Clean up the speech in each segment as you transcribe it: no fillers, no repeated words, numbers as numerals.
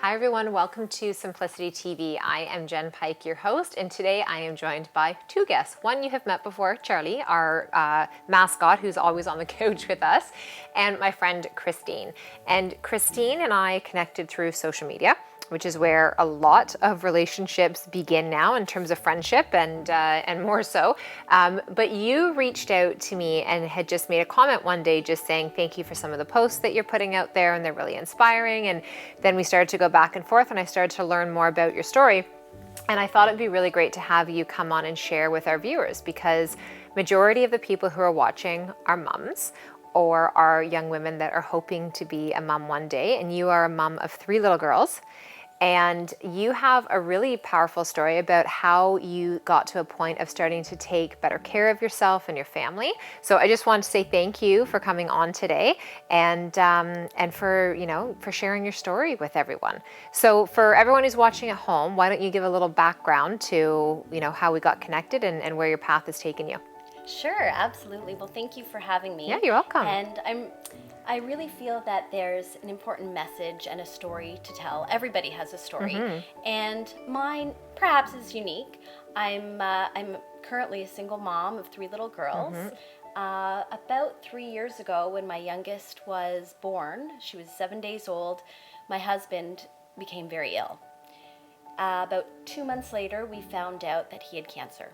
Hi everyone, welcome to Simplicity TV. I am Jen Pike, your host, and today I am joined by two guests. One you have met before, Charlie, our mascot who's always on the couch with us, and my friend Kristine. And Kristine and I connected through social media, which is where a lot of relationships begin now in terms of friendship and more so. But you reached out to me and had just made a comment one day just saying thank you for some of the posts that you're putting out there and they're really inspiring. And then we started to go back and forth and I started to learn more about your story. And I thought it'd be really great to have you come on and share with our viewers because majority of the people who are watching are mums or are young women that are hoping to be a mom one day. And you are a mom of 3 little girls. And you have a really powerful story about how you got to a point of starting to take better care of yourself and your family. So I just want to say thank you for coming on today and for sharing your story with everyone. So for everyone who's watching at home, why don't you give a little background to how we got connected and where your path has taken you? Sure, absolutely. Well, thank you for having me. Yeah, you're welcome. And I really feel that there's an important message and a story to tell. Everybody has a story, and mine perhaps is unique. I'm currently a single mom of 3 little girls. About 3 years ago, when my youngest was born, she was 7 days old, my husband became very ill. About 2 months later, we found out that he had cancer.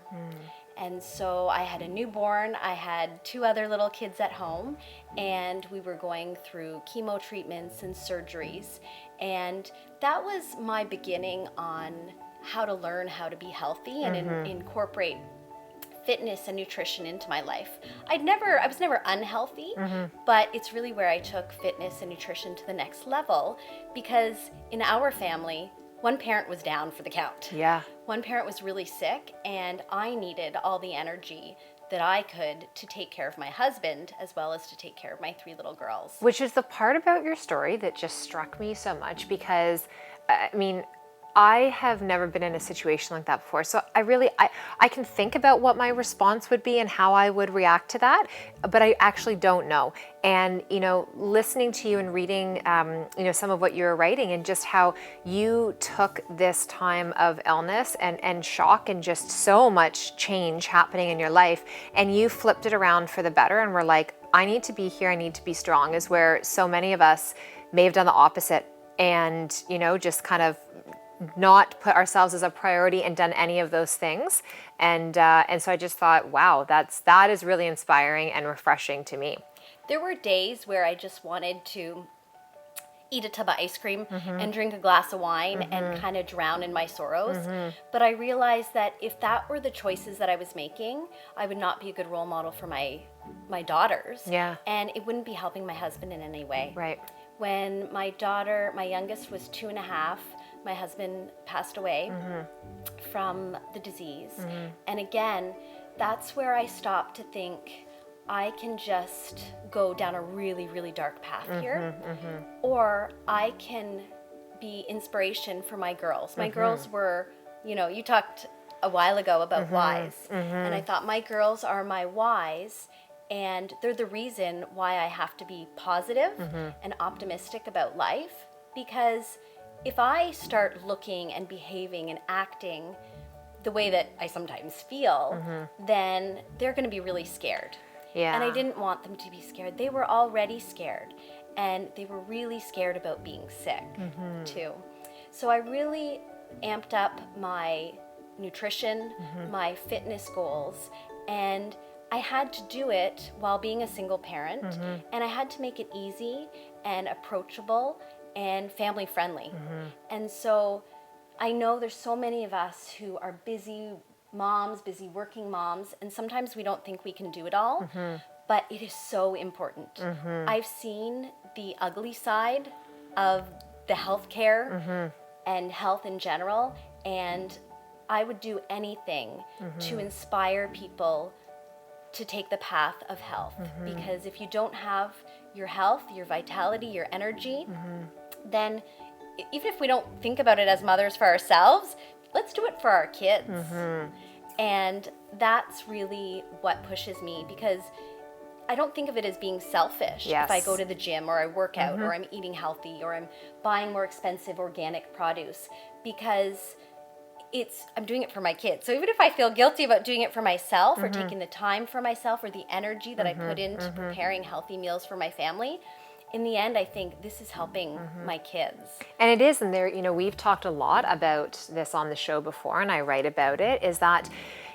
And so I had a newborn, I had 2 other little kids at home, and we were going through chemo treatments and surgeries. And that was my beginning on how to learn how to be healthy and incorporate fitness and nutrition into my life. I was never unhealthy, but it's really where I took fitness and nutrition to the next level because in our family, one parent was down for the count. Yeah. One parent was really sick, and I needed all the energy that I could to take care of my husband as well as to take care of my 3 little girls. Which is the part about your story that just struck me so much because, I have never been in a situation like that before. So I can think about what my response would be and how I would react to that, but I actually don't know. And, listening to you and reading, some of what you were writing and just how you took this time of illness and shock and just so much change happening in your life and you flipped it around for the better and were like, I need to be here, I need to be strong, is where so many of us may have done the opposite and, just kind of not put ourselves as a priority and done any of those things. And so I just thought, wow, that is really inspiring and refreshing to me. There were days where I just wanted to eat a tub of ice cream and drink a glass of wine and kind of drown in my sorrows. But I realized that if that were the choices that I was making, I would not be a good role model for my daughters. Yeah. And it wouldn't be helping my husband in any way. Right. When my youngest was 2.5, my husband passed away from the disease. And again, that's where I stopped to think, I can just go down a really, really dark path here, or I can be inspiration for my girls. My girls were, you talked a while ago about whys, and I thought my girls are my whys, and they're the reason why I have to be positive and optimistic about life, because if I start looking and behaving and acting the way that I sometimes feel, then they're going to be really scared. Yeah. And I didn't want them to be scared. They were already scared, and they were really scared about being sick too. So I really amped up my nutrition, my fitness goals, and I had to do it while being a single parent, and I had to make it easy and approachable and family friendly. And so I know there's so many of us who are busy moms, busy working moms, and sometimes we don't think we can do it all, but it is so important. I've seen the ugly side of the healthcare and health in general, and I would do anything to inspire people to take the path of health, because if you don't have your health, your vitality, your energy, then even if we don't think about it as mothers for ourselves, let's do it for our kids. And that's really what pushes me, because I don't think of it as being selfish if I go to the gym or I work out or I'm eating healthy or I'm buying more expensive organic produce, because I'm doing it for my kids. So even if I feel guilty about doing it for myself or taking the time for myself or the energy that I put into preparing healthy meals for my family, in the end, I think this is helping my kids. And it is, and there, we've talked a lot about this on the show before, and I write about it, is that,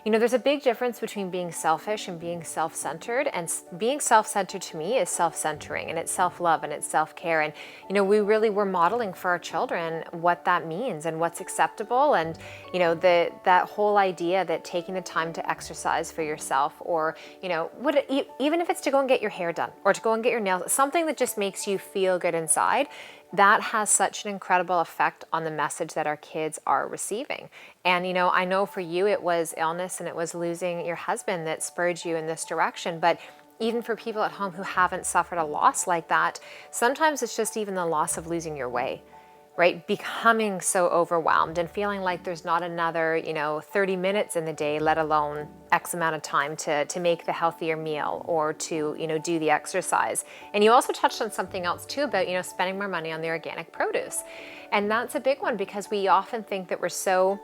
there's a big difference between being selfish and being self-centered. And being self-centered to me is self-centering, and it's self-love, and it's self-care. And, we're modeling for our children what that means and what's acceptable. And, that whole idea that taking the time to exercise for yourself, or, even if it's to go and get your hair done or to go and get your nails, something that just makes you feel good inside, that has such an incredible effect on the message that our kids are receiving. And, I know for you it was illness and it was losing your husband that spurred you in this direction. But even for people at home who haven't suffered a loss like that, sometimes it's just even the loss of losing your way, right? Becoming so overwhelmed and feeling like there's not another, 30 minutes in the day, let alone X amount of time to make the healthier meal or to, do the exercise. And you also touched on something else too about, spending more money on the organic produce. And that's a big one, because we often think that we're so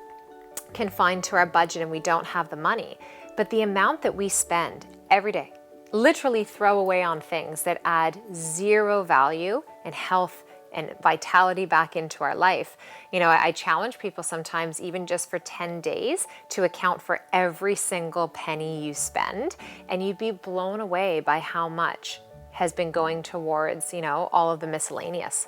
confined to our budget and we don't have the money. But the amount that we spend every day, literally throw away on things that add zero value and health and vitality back into our life. I challenge people sometimes, even just for 10 days, to account for every single penny you spend, and you'd be blown away by how much has been going towards, all of the miscellaneous.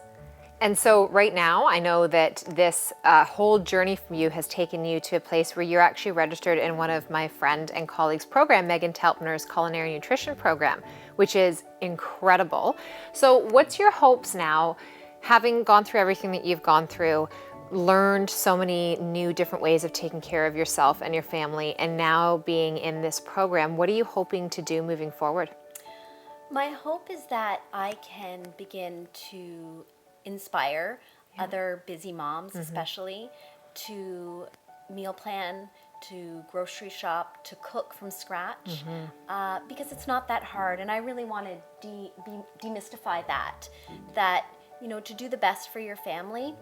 And so right now, I know that this whole journey from you has taken you to a place where you're actually registered in one of my friend and colleagues' program, Megan Telpner's Culinary Nutrition Program, which is incredible. So what's your hopes now, having gone through everything that you've gone through, learned so many new different ways of taking care of yourself and your family, and now being in this program? What are you hoping to do moving forward? My hope is that I can begin to inspire other busy moms, especially, to meal plan, to grocery shop, to cook from scratch, because it's not that hard. And I really want to demystify that to do the best for your family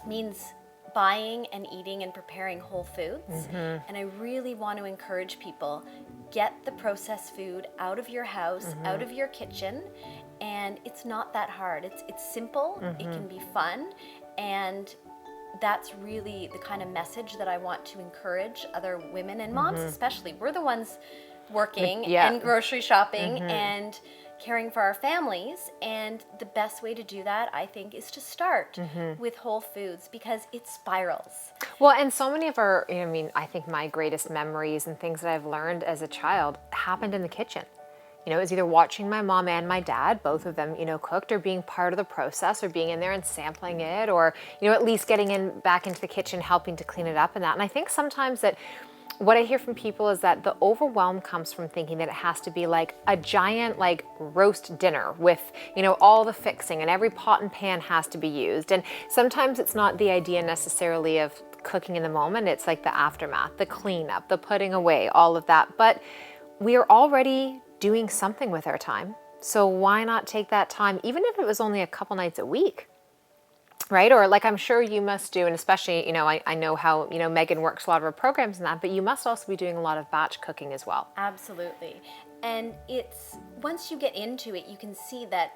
means buying and eating and preparing whole foods. And I really want to encourage people, get the processed food out of your house, out of your kitchen. And it's not that hard. It's simple, it can be fun, and that's really the kind of message that I want to encourage other women and moms especially. We're the ones working and grocery shopping and caring for our families, and the best way to do that, I think, is to start with whole foods, because it spirals. Well, and so many of our, I think my greatest memories and things that I've learned as a child happened in the kitchen. It was either watching my mom and my dad, both of them, cooked, or being part of the process, or being in there and sampling it, or, at least getting back into the kitchen, helping to clean it up and that. And I think sometimes that what I hear from people is that the overwhelm comes from thinking that it has to be like a giant, roast dinner with, all the fixing, and every pot and pan has to be used. And sometimes it's not the idea necessarily of cooking in the moment. It's like the aftermath, the cleanup, the putting away, all of that. But we are already doing something with our time. So why not take that time, even if it was only a couple nights a week, right? Or I'm sure you must do, and especially, I know how, Megan works a lot of her programs and that, but you must also be doing a lot of batch cooking as well. Absolutely. And once you get into it, you can see that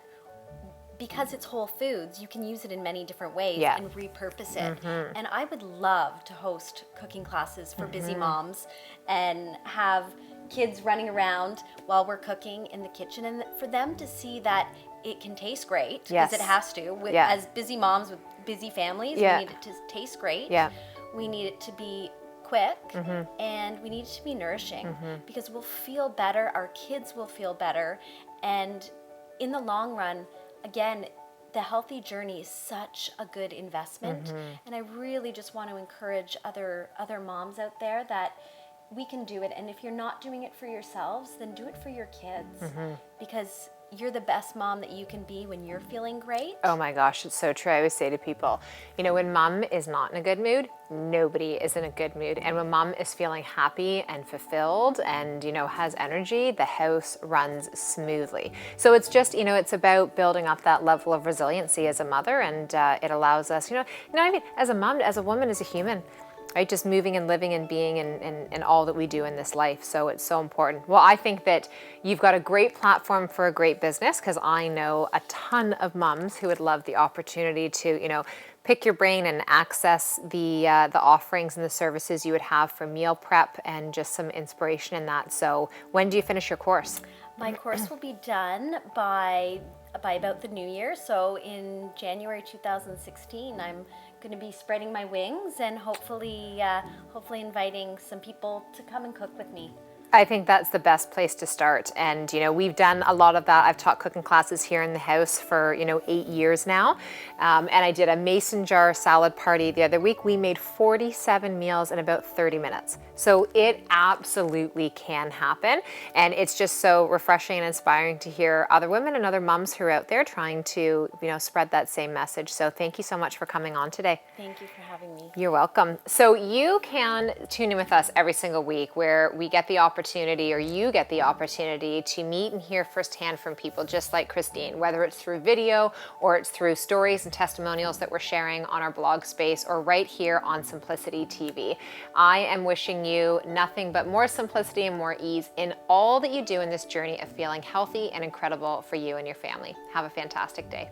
because it's whole foods, you can use it in many different ways and repurpose it. And I would love to host cooking classes for busy moms and have kids running around while we're cooking in the kitchen, and for them to see that it can taste great, because it has to. As busy moms with busy families, we need it to taste great. We need it to be quick, and we need it to be nourishing, because we'll feel better, our kids will feel better, and in the long run, again, the healthy journey is such a good investment. And I really just want to encourage other moms out there that we can do it. And if you're not doing it for yourselves, then do it for your kids, because you're the best mom that you can be when you're feeling great. Oh my gosh, it's so true. I always say to people, you know, when mom is not in a good mood, nobody is in a good mood. And when mom is feeling happy and fulfilled and, you know, has energy, the house runs smoothly. So it's just, you know, it's about building up that level of resiliency as a mother, and it allows us, you know, I mean, as a mom, as a woman, as a human, right? Just moving and living and being and all that we do in this life. So it's so important. Well, I think that you've got a great platform for a great business, because I know a ton of moms who would love the opportunity to, you know, pick your brain and access the offerings and the services you would have for meal prep and just some inspiration in that. So when do you finish your course? My course will be done by about the new year. So in January 2016, I'm going to be spreading my wings and hopefully inviting some people to come and cook with me. I think that's the best place to start. And, you know, we've done a lot of that. I've taught cooking classes here in the house for, you know, 8 years now. And I did a mason jar salad party the other week. We made 47 meals in about 30 minutes. So it absolutely can happen. And it's just so refreshing and inspiring to hear other women and other moms who are out there trying to, you know, spread that same message. So thank you so much for coming on today. Thank you for having me. You're welcome. So you can tune in with us every single week, where we get the opportunity, or you get the opportunity, to meet and hear firsthand from people just like Kristine, whether it's through video or it's through stories and testimonials that we're sharing on our blog space or right here on Simplicity TV. I am wishing you nothing but more simplicity and more ease in all that you do in this journey of feeling healthy and incredible for you and your family. Have a fantastic day.